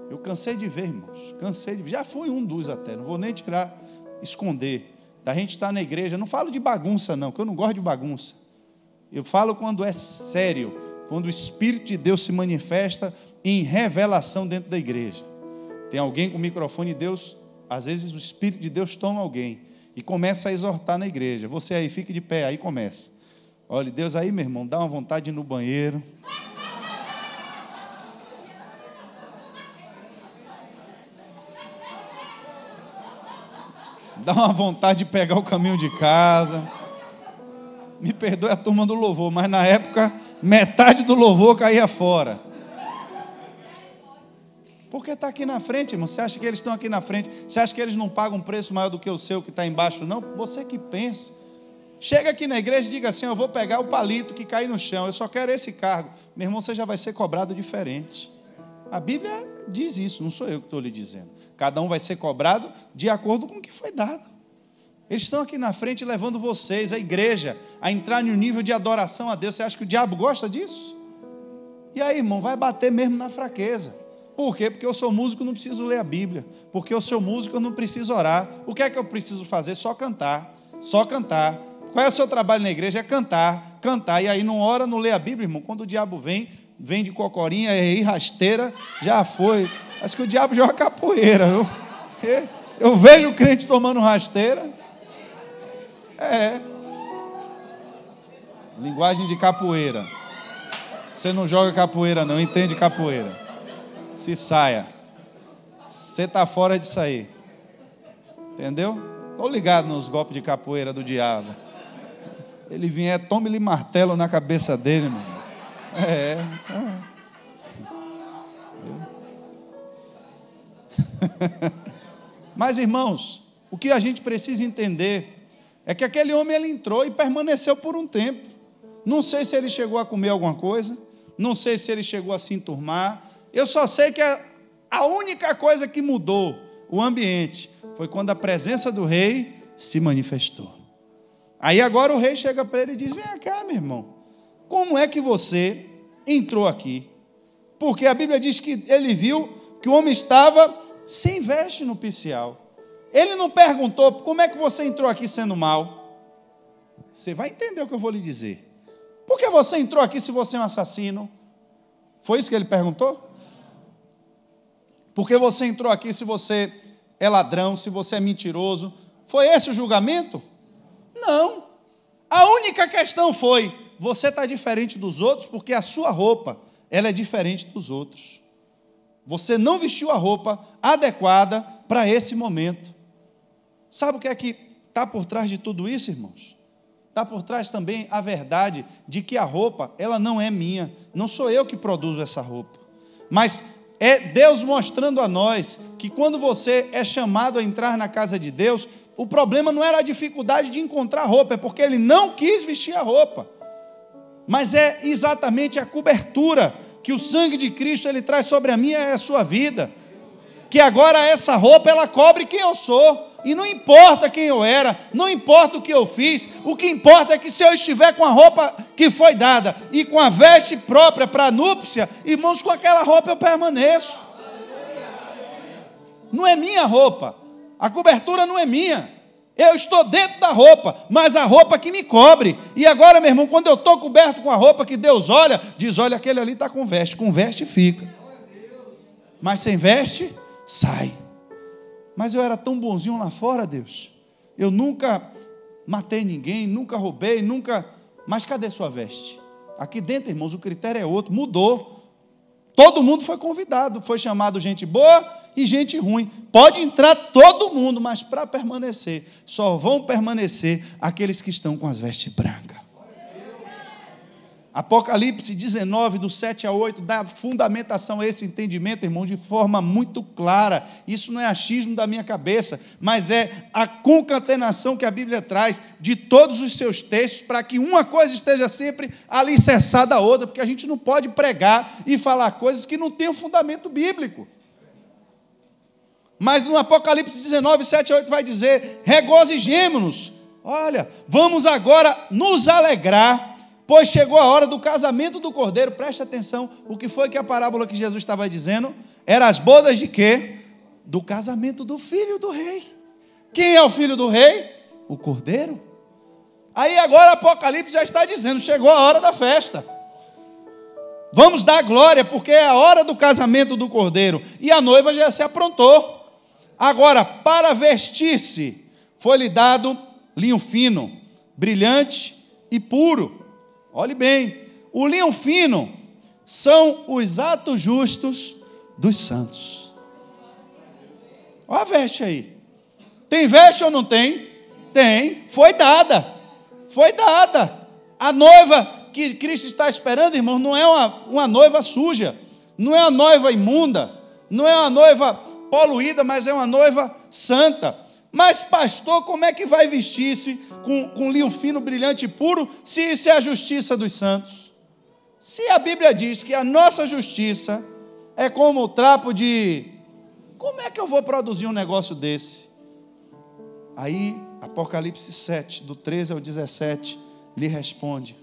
Eu cansei de ver, irmãos, cansei de ver. Já fui um dos até, não vou nem tirar, esconder. Da gente estar na igreja, não falo de bagunça não, porque eu não gosto de bagunça. Eu falo quando é sério, quando o Espírito de Deus se manifesta em revelação dentro da igreja. Tem alguém com o microfone de Deus, às vezes o Espírito de Deus toma alguém e começa a exortar na igreja. Você aí, fique de pé, aí começa. Olha, Deus aí, meu irmão, dá uma vontade de ir no banheiro. Dá uma vontade de pegar o caminho de casa. Me perdoe a turma do louvor, mas na época, metade do louvor caía fora. Porque está aqui na frente, irmão. Você acha que eles estão aqui na frente? Você acha que eles não pagam um preço maior do que o seu que está embaixo? Não, você que pensa. Chega aqui na igreja e diga assim, eu vou pegar o palito que cai no chão, eu só quero esse cargo. Meu irmão, você já vai ser cobrado diferente. A Bíblia diz isso, não sou eu que estou lhe dizendo. Cada um vai ser cobrado de acordo com o que foi dado. Eles estão aqui na frente levando vocês, a igreja, a entrar no nível de adoração a Deus. Você acha que o diabo gosta disso? E aí, irmão, vai bater mesmo na fraqueza. Por quê? Porque eu sou músico, não preciso ler a Bíblia. Porque eu sou músico, eu não preciso orar. O que é que eu preciso fazer? Só cantar. Só cantar. Qual é o seu trabalho na igreja? É cantar, cantar. E aí não ora, não lê a Bíblia, irmão. Quando o diabo vem de cocorinha, e rasteira, já foi. Acho que o diabo joga capoeira, viu? Eu vejo o crente tomando rasteira. Linguagem de capoeira. Você não joga capoeira não, entende capoeira. Se saia. Você está fora disso aí. Entendeu? Estou ligado nos golpes de capoeira do diabo. Ele vier, tome-lhe martelo na cabeça dele, meu irmão. Mas, irmãos, o que a gente precisa entender é que aquele homem, ele entrou e permaneceu por um tempo. Não sei se ele chegou a comer alguma coisa, não sei se ele chegou a se enturmar. Eu só sei que a única coisa que mudou o ambiente foi quando a presença do rei se manifestou. Aí agora o rei chega para ele e diz, vem cá, meu irmão, como é que você entrou aqui? Porque a Bíblia diz que ele viu que o homem estava sem veste nupcial. Ele não perguntou, como é que você entrou aqui sendo mau? Você vai entender o que eu vou lhe dizer. Por que você entrou aqui se você é um assassino? Foi isso que ele perguntou? Por que você entrou aqui se você é ladrão, se você é mentiroso? Foi esse o julgamento? Não. A única questão foi, você está diferente dos outros porque a sua roupa, ela é diferente dos outros. Você não vestiu a roupa adequada para esse momento. Sabe o que é que está por trás de tudo isso, irmãos? Está por trás também a verdade de que a roupa, ela não é minha. Não sou eu que produzo essa roupa. Mas é Deus mostrando a nós que quando você é chamado a entrar na casa de Deus, o problema não era a dificuldade de encontrar roupa, é porque ele não quis vestir a roupa. Mas é exatamente a cobertura que o sangue de Cristo ele traz sobre a minha e a sua vida. Que agora essa roupa ela cobre quem eu sou. E não importa quem eu era, não importa o que eu fiz, o que importa é que se eu estiver com a roupa que foi dada e com a veste própria para a núpcia, irmãos, com aquela roupa eu permaneço. Não é minha roupa, a cobertura não é minha. Eu estou dentro da roupa, mas a roupa que me cobre. E agora, meu irmão, quando eu estou coberto com a roupa que Deus olha, diz, olha, aquele ali está com veste fica. Mas sem veste, sai. Mas eu era tão bonzinho lá fora, Deus. Eu nunca matei ninguém, nunca roubei, nunca... Mas cadê sua veste? Aqui dentro, irmãos, o critério é outro, mudou. Todo mundo foi convidado, foi chamado gente boa e gente ruim. Pode entrar todo mundo, mas para permanecer, só vão permanecer aqueles que estão com as vestes brancas. Apocalipse 19, do 7 a 8, dá fundamentação a esse entendimento, irmão, de forma muito clara. Isso não é achismo da minha cabeça, mas é a concatenação que a Bíblia traz de todos os seus textos, para que uma coisa esteja sempre alicerçada à outra, porque a gente não pode pregar e falar coisas que não têm um fundamento bíblico. Mas no Apocalipse 19, 7 a 8 vai dizer, regozijemo-nos, olha, vamos agora nos alegrar, pois chegou a hora do casamento do Cordeiro. Preste atenção, o que foi que a parábola que Jesus estava dizendo? Era as bodas de quê? Do casamento do filho do rei. Quem é o filho do rei? O Cordeiro. Aí agora Apocalipse já está dizendo, chegou a hora da festa. Vamos dar glória, porque é a hora do casamento do Cordeiro. E a noiva já se aprontou. Agora, para vestir-se, foi-lhe dado linho fino, brilhante e puro. Olhe bem, o linho fino são os atos justos dos santos. Olha a veste aí. Tem veste ou não tem? Tem. Foi dada. Foi dada. A noiva que Cristo está esperando, irmão, não é uma noiva suja. Não é uma noiva imunda. Não é uma noiva poluída, mas é uma noiva santa. Mas, pastor, como é que vai vestir-se com linho fino, brilhante e puro, se isso é a justiça dos santos? Se a Bíblia diz que a nossa justiça é como o trapo de... Como é que eu vou produzir um negócio desse? Aí, Apocalipse 7, do 13 ao 17, lhe responde.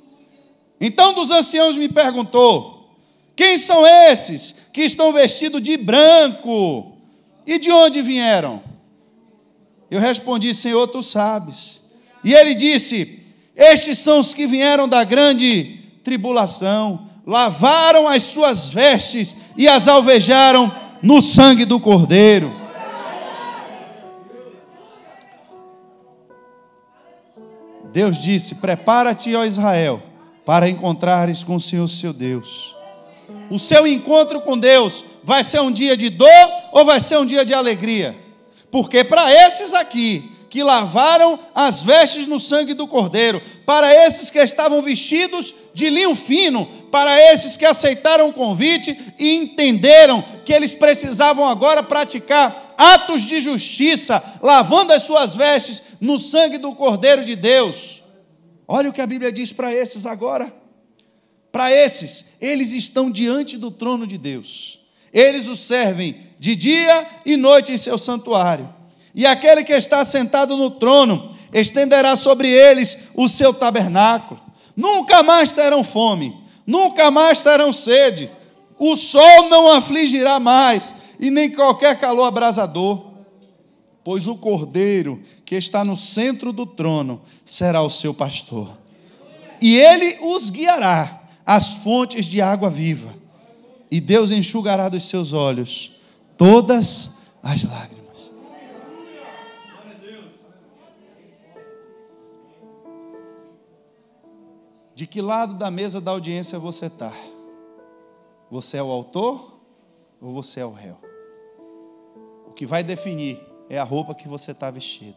Então dos anciãos me perguntou, quem são esses que estão vestidos de branco? E de onde vieram? Eu respondi, Senhor, tu sabes. E ele disse, estes são os que vieram da grande tribulação, lavaram as suas vestes e as alvejaram no sangue do Cordeiro. Deus disse, prepara-te, ó Israel, para encontrares com o Senhor, seu Deus. O seu encontro com Deus vai ser um dia de dor ou vai ser um dia de alegria? Porque para esses aqui, que lavaram as vestes no sangue do Cordeiro, para esses que estavam vestidos de linho fino, para esses que aceitaram o convite e entenderam que eles precisavam agora praticar atos de justiça, lavando as suas vestes no sangue do Cordeiro de Deus. Olha o que a Bíblia diz para esses agora. Para esses, eles estão diante do trono de Deus. Eles o servem de dia e noite em seu santuário. E aquele que está sentado no trono estenderá sobre eles o seu tabernáculo. Nunca mais terão fome, nunca mais terão sede. O sol não afligirá mais, e nem qualquer calor abrasador. Pois o Cordeiro que está no centro do trono será o seu pastor. E ele os guiará às fontes de água viva. E Deus enxugará dos seus olhos todas as lágrimas. De que lado da mesa da audiência você está? Você é o autor ou você é o réu? O que vai definir é a roupa que você está vestido.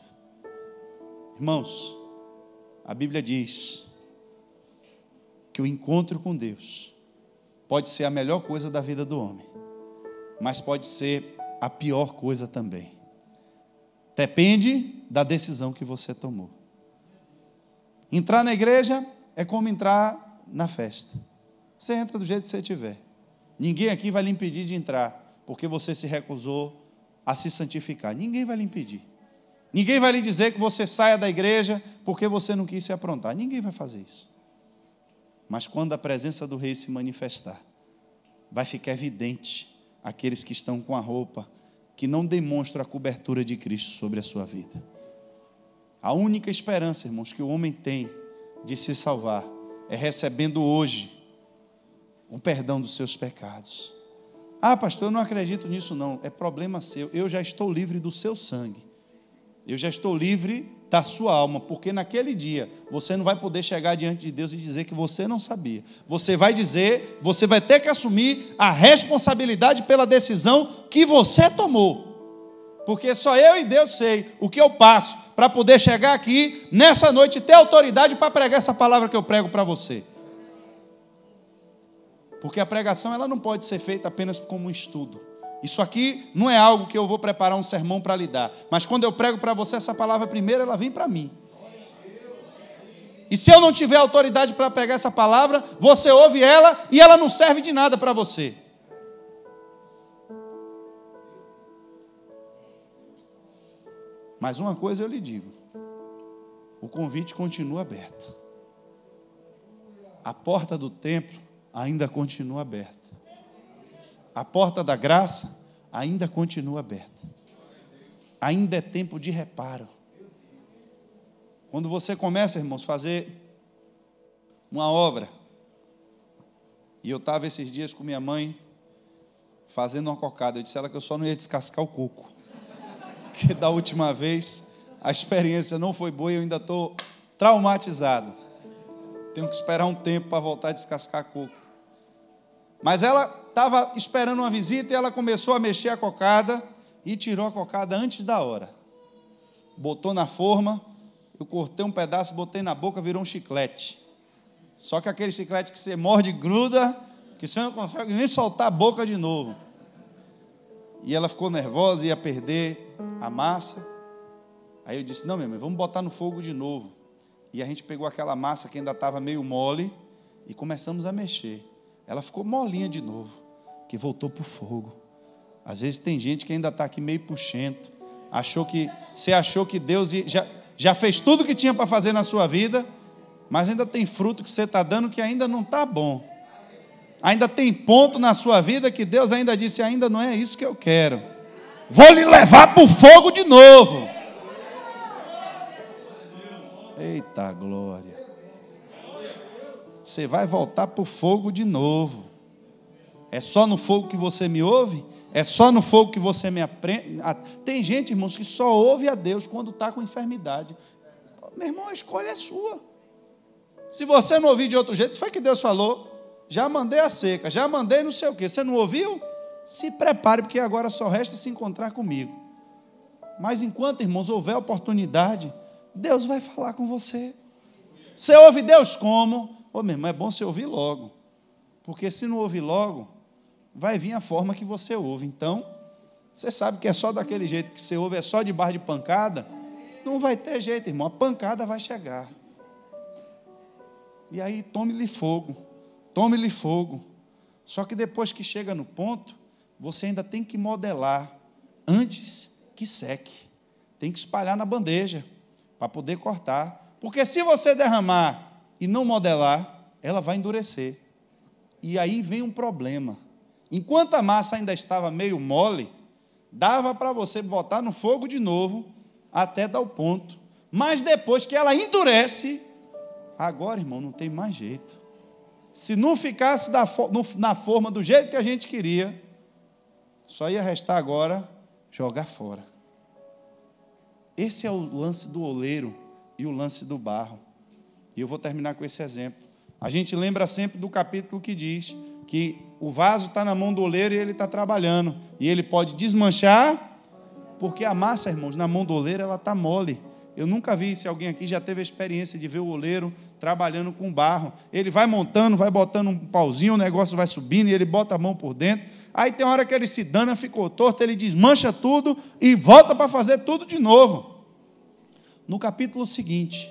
Irmãos, a Bíblia diz que o encontro com Deus pode ser a melhor coisa da vida do homem, mas pode ser a pior coisa também. Depende da decisão que você tomou. Entrar na igreja é como entrar na festa. Você entra do jeito que você estiver. Ninguém aqui vai lhe impedir de entrar, porque você se recusou a se santificar. Ninguém vai lhe impedir. Ninguém vai lhe dizer que você saia da igreja porque você não quis se aprontar. Ninguém vai fazer isso. Mas quando a presença do Rei se manifestar, vai ficar evidente aqueles que estão com a roupa que não demonstram a cobertura de Cristo sobre a sua vida. A única esperança, irmãos, que o homem tem de se salvar é recebendo hoje o perdão dos seus pecados. Ah, pastor, eu não acredito nisso não. É problema seu. Eu já estou livre do seu sangue. Eu já estou livre da sua alma, porque naquele dia você não vai poder chegar diante de Deus e dizer que você não sabia. Você vai dizer, você vai ter que assumir a responsabilidade pela decisão que você tomou. Porque só eu e Deus sei o que eu passo para poder chegar aqui nessa noite e ter autoridade para pregar essa palavra que eu prego para você. Porque a pregação ela não pode ser feita apenas como um estudo. Isso aqui não é algo que eu vou preparar um sermão para lhe dar. Mas quando eu prego para você essa palavra primeiro, ela vem para mim. E se eu não tiver autoridade para pegar essa palavra, você ouve ela e ela não serve de nada para você. Mas uma coisa eu lhe digo. O convite continua aberto. A porta do templo ainda continua aberta. A porta da graça ainda continua aberta. Ainda é tempo de reparo. Quando você começa, irmãos, a fazer uma obra, e eu estava esses dias com minha mãe fazendo uma cocada, eu disse a ela que eu só não ia descascar o coco, porque da última vez a experiência não foi boa e eu ainda estou traumatizado. Tenho que esperar um tempo para voltar a descascar coco. Mas ela estava esperando uma visita e ela começou a mexer a cocada e tirou a cocada antes da hora. Botou na forma, eu cortei um pedaço, botei na boca, virou um chiclete. Só que aquele chiclete que você morde, gruda, que você não consegue nem soltar a boca de novo. E ela ficou nervosa, ia perder a massa. Aí eu disse, não, minha mãe, vamos botar no fogo de novo. E a gente pegou aquela massa que ainda estava meio mole e começamos a mexer. Ela ficou molinha de novo, que voltou para o fogo. Às vezes tem gente que ainda está aqui meio puxento. Você achou que Deus já fez tudo o que tinha para fazer na sua vida, mas ainda tem fruto que você está dando que ainda não está bom. Ainda tem ponto na sua vida que Deus ainda disse, ainda não é isso que eu quero. Vou lhe levar para o fogo de novo. Eita glória. Você vai voltar para o fogo de novo. É só no fogo que você me ouve? É só no fogo que você me aprende? Tem gente, irmãos, que só ouve a Deus quando está com enfermidade. Meu irmão, a escolha é sua. Se você não ouvir de outro jeito, foi que Deus falou. Já mandei a seca, já mandei não sei o quê. Você não ouviu? Se prepare, porque agora só resta se encontrar comigo. Mas enquanto, irmãos, houver oportunidade, Deus vai falar com você. Você ouve Deus como? Ô, meu irmão, é bom você ouvir logo. Porque se não ouvir logo, vai vir a forma que você ouve. Então, você sabe que é só daquele jeito que você ouve, é só de barra de pancada. Não vai ter jeito, irmão. A pancada vai chegar. E aí, tome-lhe fogo. Tome-lhe fogo. Só que depois que chega no ponto, você ainda tem que modelar antes que seque. Tem que espalhar na bandeja para poder cortar. Porque se você derramar e não modelar, ela vai endurecer. E aí vem um problema. Enquanto a massa ainda estava meio mole, dava para você botar no fogo de novo, até dar o ponto. Mas depois que ela endurece, agora, irmão, não tem mais jeito. Se não ficasse na forma do jeito que a gente queria, só ia restar agora jogar fora. Esse é o lance do oleiro e o lance do barro. E eu vou terminar com esse exemplo. A gente lembra sempre do capítulo que diz que o vaso está na mão do oleiro e ele está trabalhando. E ele pode desmanchar, porque a massa, irmãos, na mão do oleiro, ela está mole. Eu nunca vi se alguém aqui já teve a experiência de ver o oleiro trabalhando com barro. Ele vai montando, vai botando um pauzinho, o negócio vai subindo e ele bota a mão por dentro. Aí tem hora que ele se dana, ficou torto, ele desmancha tudo e volta para fazer tudo de novo. No capítulo seguinte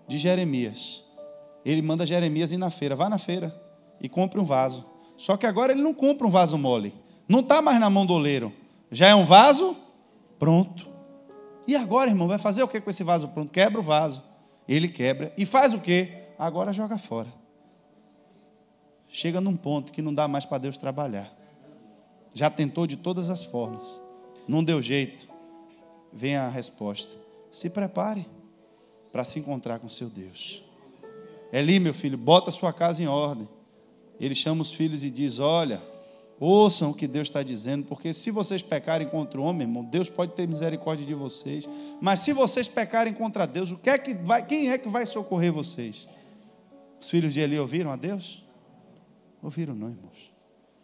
de Jeremias, ele manda Jeremias ir na feira. Vá na feira e compre um vaso. Só que agora ele não compra um vaso mole. Não está mais na mão do oleiro. Já é um vaso pronto. E agora, irmão, vai fazer o que com esse vaso pronto? Quebra o vaso. Ele quebra. E faz o quê? Agora joga fora. Chega num ponto que não dá mais para Deus trabalhar. Já tentou de todas as formas. Não deu jeito. Vem a resposta. Se prepare para se encontrar com seu Deus. Eli, meu filho, bota a sua casa em ordem. Ele chama os filhos e diz: olha, ouçam o que Deus está dizendo, porque se vocês pecarem contra o homem, irmão, Deus pode ter misericórdia de vocês, mas se vocês pecarem contra Deus, quem é que vai socorrer vocês? Os filhos de Eli ouviram a Deus? Ouviram não, irmãos.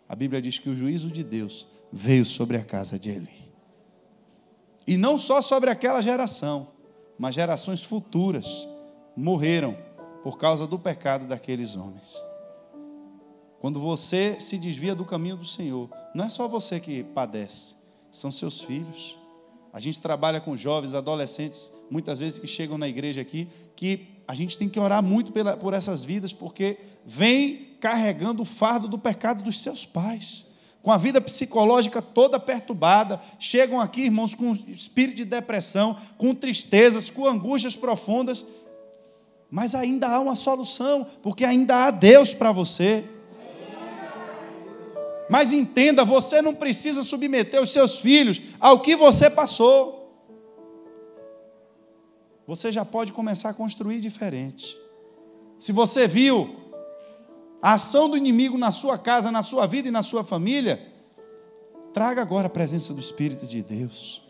A Bíblia diz que o juízo de Deus veio sobre a casa de Eli. E não só sobre aquela geração, mas gerações futuras morreram por causa do pecado daqueles homens. Quando você se desvia do caminho do Senhor, não é só você que padece, são seus filhos. A gente trabalha com jovens, adolescentes, muitas vezes que chegam na igreja aqui, que a gente tem que orar muito por essas vidas, porque vem carregando o fardo do pecado dos seus pais, com a vida psicológica toda perturbada, chegam aqui, irmãos, com espírito de depressão, com tristezas, com angústias profundas, mas ainda há uma solução, porque ainda há Deus para você. Mas entenda, você não precisa submeter os seus filhos ao que você passou. Você já pode começar a construir diferente. Se você viu a ação do inimigo na sua casa, na sua vida e na sua família, traga agora a presença do Espírito de Deus,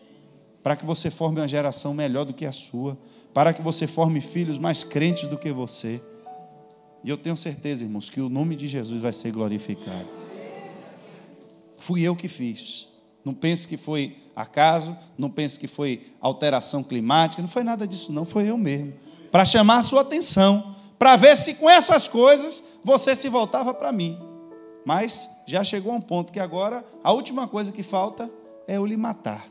para que você forme uma geração melhor do que a sua, para que você forme filhos mais crentes do que você. E eu tenho certeza, irmãos, que o nome de Jesus vai ser glorificado. Fui eu que fiz. Não pense que foi acaso, não pense que foi alteração climática, não foi nada disso não, foi eu mesmo. Para chamar a sua atenção, para ver se com essas coisas você se voltava para mim. Mas já chegou a um ponto que agora a última coisa que falta é eu lhe matar.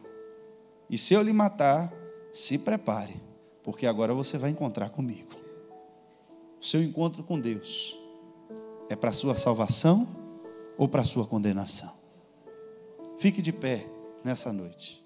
E se eu lhe matar, se prepare, porque agora você vai encontrar comigo. O seu encontro com Deus é para a sua salvação ou para a sua condenação? Fique de pé nessa noite.